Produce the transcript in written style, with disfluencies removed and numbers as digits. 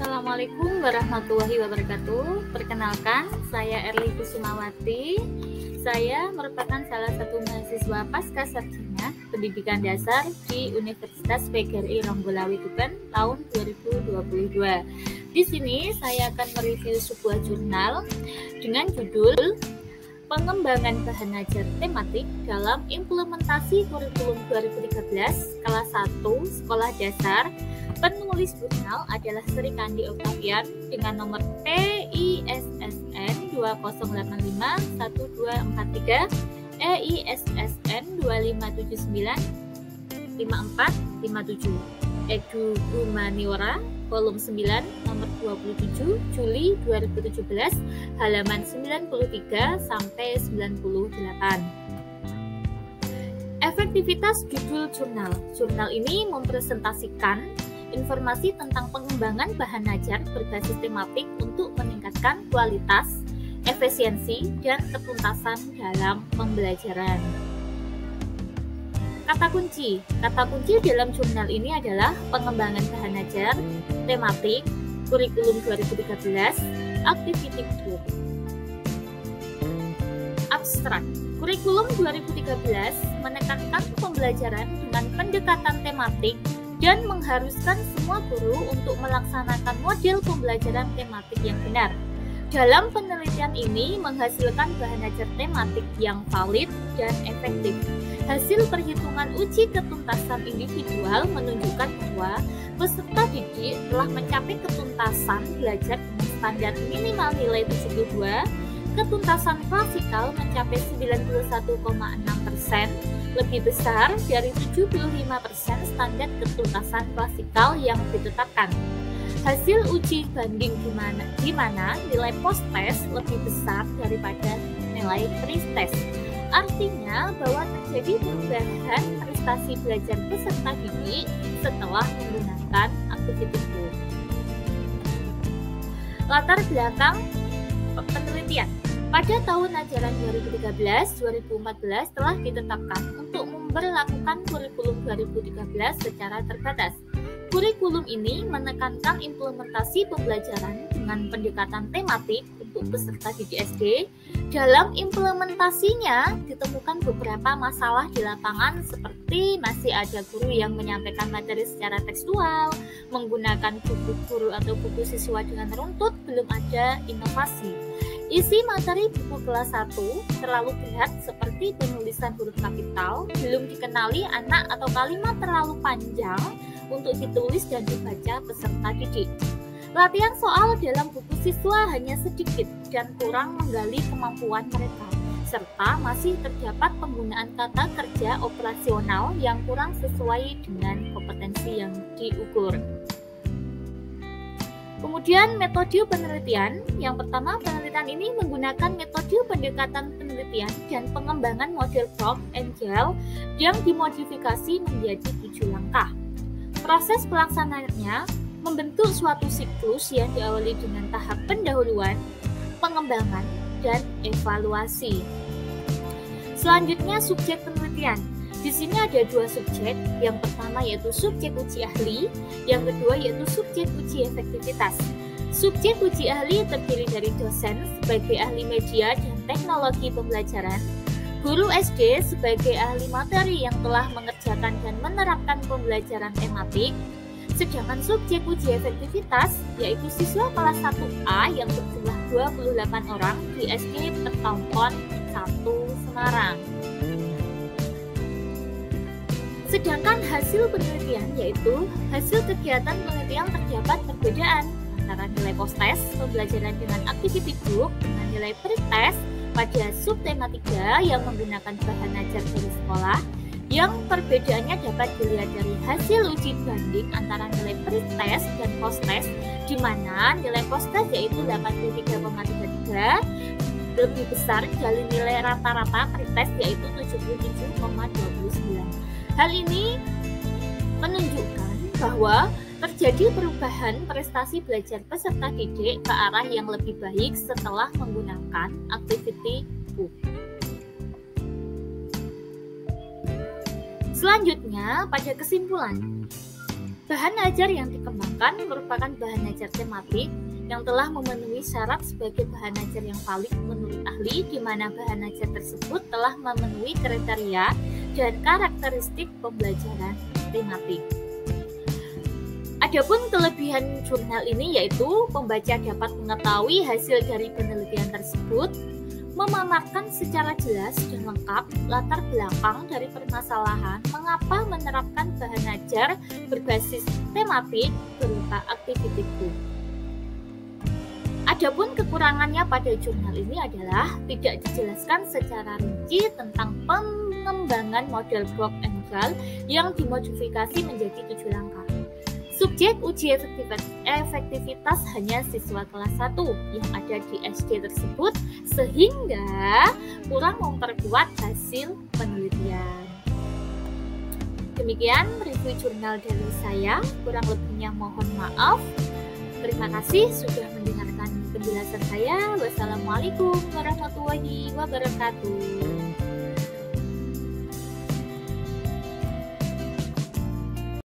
Assalamualaikum warahmatullahi wabarakatuh. Perkenalkan, saya Erli Kusumawati. Saya merupakan salah satu mahasiswa pasca sarjana pendidikan dasar di Universitas PGRI Ronggolawe Tuban tahun 2022. Di sini saya akan mereview sebuah jurnal dengan judul Pengembangan Bahan Ajar Tematik dalam Implementasi Kurikulum 2013 Kelas 1 Sekolah Dasar. Penulis jurnal adalah Sri Kandi Octavian dengan nomor PISSN 20851243, EISSN 25795457. Edu Humaniora volume 9 nomor 27 Juli 2017 halaman 93 sampai 98. Efektivitas judul jurnal. Jurnal ini mempresentasikan informasi tentang pengembangan bahan ajar berbasis tematik untuk meningkatkan kualitas, efisiensi, dan ketuntasan dalam pembelajaran. Kata kunci dalam jurnal ini adalah pengembangan bahan ajar, tematik, kurikulum 2013, activity book. Abstrak. Kurikulum 2013 menekankan pembelajaran dengan pendekatan tematik dan mengharuskan semua guru untuk melaksanakan model pembelajaran tematik yang benar. Dalam penelitian ini menghasilkan bahan ajar tematik yang valid dan efektif. Hasil perhitungan uji ketuntasan individual menunjukkan bahwa peserta didik telah mencapai ketuntasan belajar dengan standar minimal nilai 72, ketuntasan klasikal mencapai 91,6%, lebih besar dari 75% standar ketuntasan klasikal yang ditetapkan. Hasil uji banding di mana nilai post-test lebih besar daripada nilai pre-test. Artinya bahwa terjadi perubahan prestasi belajar peserta didik setelah menggunakan activity book. Latar belakang penelitian. Pada tahun ajaran 2013-2014 telah ditetapkan untuk memberlakukan kurikulum 2013 secara terbatas. Kurikulum ini menekankan implementasi pembelajaran dengan pendekatan tematik untuk peserta didik SD. Dalam implementasinya ditemukan beberapa masalah di lapangan seperti masih ada guru yang menyampaikan materi secara tekstual, menggunakan buku guru atau buku siswa dengan runtut, belum ada inovasi. Isi materi buku kelas 1 terlalu berat seperti penulisan huruf kapital, belum dikenali anak atau kalimat terlalu panjang untuk ditulis dan dibaca peserta didik. Latihan soal dalam buku siswa hanya sedikit dan kurang menggali kemampuan mereka, serta masih terdapat penggunaan kata kerja operasional yang kurang sesuai dengan kompetensi yang diukur. Kemudian metode penelitian. Yang pertama, penelitian ini menggunakan metode pendekatan penelitian dan pengembangan model Block and Gel yang dimodifikasi menjadi 7 langkah. Proses pelaksanaannya membentuk suatu siklus yang diawali dengan tahap pendahuluan, pengembangan, dan evaluasi. Selanjutnya, subjek penelitian. Di sini ada 2 subjek, yang pertama yaitu subjek uji ahli, yang kedua yaitu subjek uji efektivitas. Subjek uji ahli terdiri dari dosen sebagai ahli media dan teknologi pembelajaran, guru SD sebagai ahli materi yang telah mengerjakan dan menerapkan pembelajaran tematik, sedangkan subjek uji efektivitas yaitu siswa kelas 1A yang berjumlah 28 orang di SD Pertompon 1 Semarang. Sedangkan hasil penelitian yaitu hasil kegiatan penelitian terdapat perbedaan antara nilai post-test pembelajaran dengan activity book dengan nilai pre-test pada subtema 3 yang menggunakan bahan ajar dari sekolah, yang perbedaannya dapat dilihat dari hasil uji banding antara nilai pre-test dan post-test, di mana nilai post-test yaitu 83,33 lebih besar dari nilai rata-rata pre-test yaitu 77,29. Hal ini menunjukkan bahwa terjadi perubahan prestasi belajar peserta didik ke arah yang lebih baik setelah menggunakan activity book. Selanjutnya, pada kesimpulan, Bahan ajar yang dikembangkan merupakan bahan ajar tematik yang telah memenuhi syarat sebagai bahan ajar yang valid menurut ahli, di mana bahan ajar tersebut telah memenuhi kriteria dan karakteristik pembelajaran tematik. Adapun kelebihan jurnal ini yaitu pembaca dapat mengetahui hasil dari penelitian tersebut, memaparkan secara jelas dan lengkap latar belakang dari permasalahan mengapa menerapkan bahan ajar berbasis tematik berupa activity group. Adapun kekurangannya pada jurnal ini adalah tidak dijelaskan secara rinci tentang pengembangan model Brock and Gall yang dimodifikasi menjadi 7 langkah. Subjek uji efektivitas hanya siswa kelas 1 yang ada di SD tersebut, sehingga kurang memperkuat hasil penelitian. Demikian review jurnal dari saya, kurang lebihnya mohon maaf. Terima kasih sudah mendengarkan penjelasan saya. Wassalamualaikum warahmatullahi wabarakatuh.